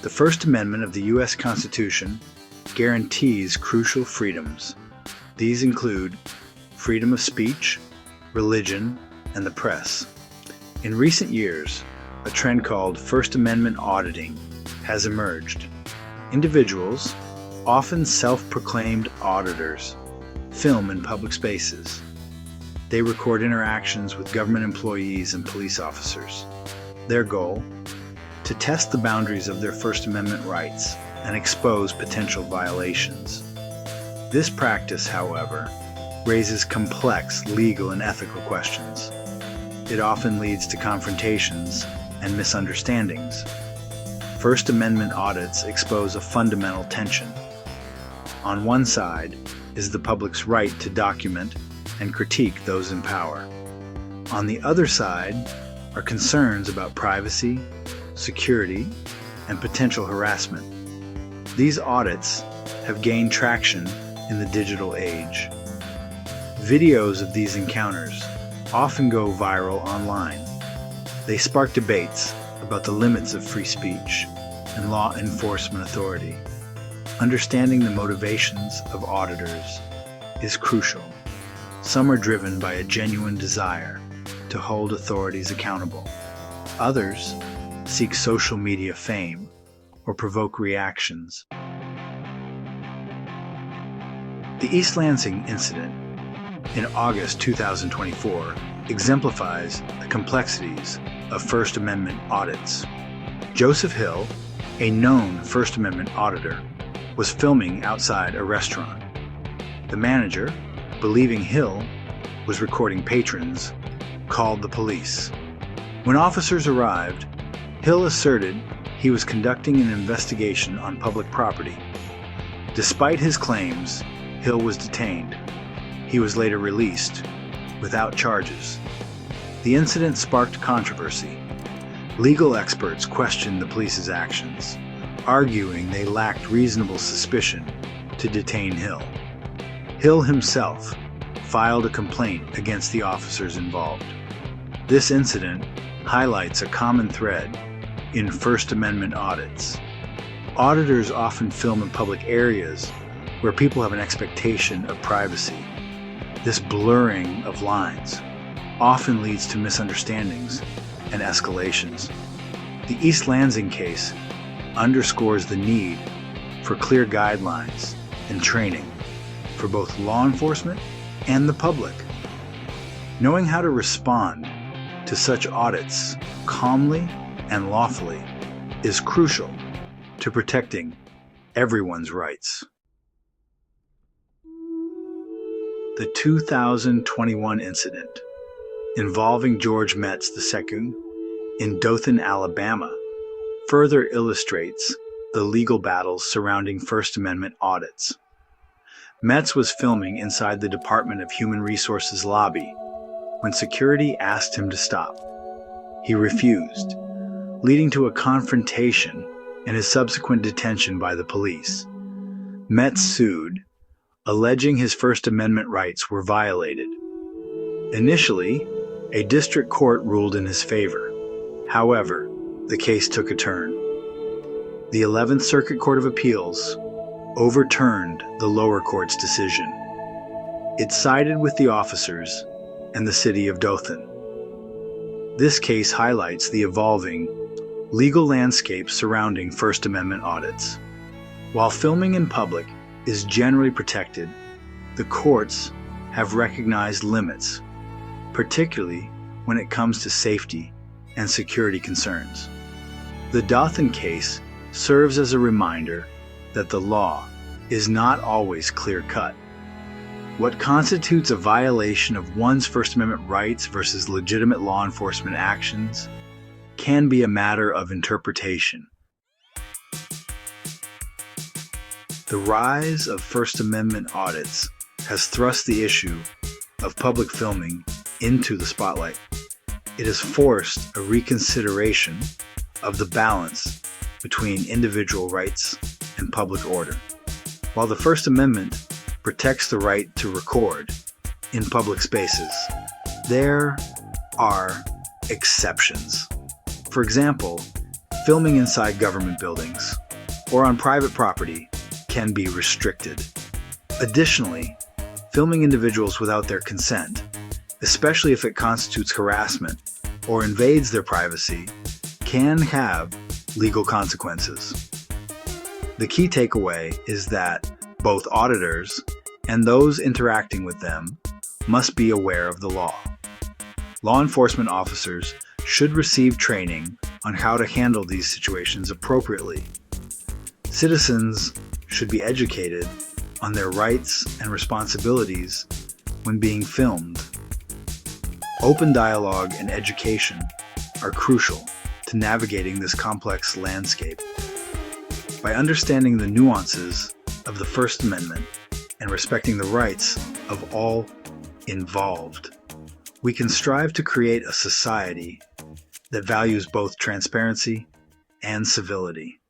The First Amendment of the U.S. Constitution guarantees crucial freedoms. These include freedom of speech, religion, and the press. In recent years, a trend called First Amendment auditing has emerged. Individuals, often self-proclaimed auditors, film in public spaces. They record interactions with government employees and police officers. Their goal? To test the boundaries of their First Amendment rights and expose potential violations. This practice, however, raises complex legal and ethical questions. It often leads to confrontations and misunderstandings. First Amendment audits expose a fundamental tension. On one side is the public's right to document and critique those in power. On the other side are concerns about privacy, security, and potential harassment. These audits have gained traction in the digital age. Videos of these encounters often go viral online. They spark debates about the limits of free speech and law enforcement authority. Understanding the motivations of auditors is crucial. Some are driven by a genuine desire to hold authorities accountable. Others seek social media fame or provoke reactions. The East Lansing incident in August 2024 exemplifies the complexities of First Amendment audits. Joseph Hill, a known First Amendment auditor, was filming outside a restaurant. The manager, believing Hill was recording patrons, called the police. When officers arrived, Hill asserted he was conducting an investigation on public property. Despite his claims, Hill was detained. He was later released, without charges. The incident sparked controversy. Legal experts questioned the police's actions, arguing they lacked reasonable suspicion to detain Hill. Hill himself filed a complaint against the officers involved. This incident highlights a common thread in First Amendment audits. Auditors often film in public areas where people have an expectation of privacy. This blurring of lines often leads to misunderstandings and escalations. The East Lansing case underscores the need for clear guidelines and training for both law enforcement and the public. Knowing how to respond to such audits calmly and lawfully is crucial to protecting everyone's rights. The 2021 incident involving George Metz II in Dothan, Alabama, further illustrates the legal battles surrounding First Amendment audits. Metz was filming inside the Department of Human Resources lobby when security asked him to stop. He refused, leading to a confrontation and his subsequent detention by the police. Metz sued, alleging his First Amendment rights were violated. Initially, a district court ruled in his favor. However, the case took a turn. The 11th Circuit Court of Appeals overturned the lower court's decision. It sided with the officers and the city of Dothan. This case highlights the evolving legal landscape surrounding First Amendment audits. While filming in public is generally protected, the courts have recognized limits, particularly when it comes to safety and security concerns. The Dothan case serves as a reminder that the law is not always clear-cut. What constitutes a violation of one's First Amendment rights versus legitimate law enforcement actions can be a matter of interpretation. The rise of First Amendment audits has thrust the issue of public filming into the spotlight. It has forced a reconsideration of the balance between individual rights and public order. While the First Amendment protects the right to record in public spaces, there are exceptions. For example, filming inside government buildings or on private property can be restricted. Additionally, filming individuals without their consent, especially if it constitutes harassment or invades their privacy, can have legal consequences. The key takeaway is that both auditors and those interacting with them must be aware of the law. Law enforcement officers should receive training on how to handle these situations appropriately. Citizens should be educated on their rights and responsibilities when being filmed. Open dialogue and education are crucial to navigating this complex landscape. By understanding the nuances of the First Amendment and respecting the rights of all involved, we can strive to create a society that values both transparency and civility.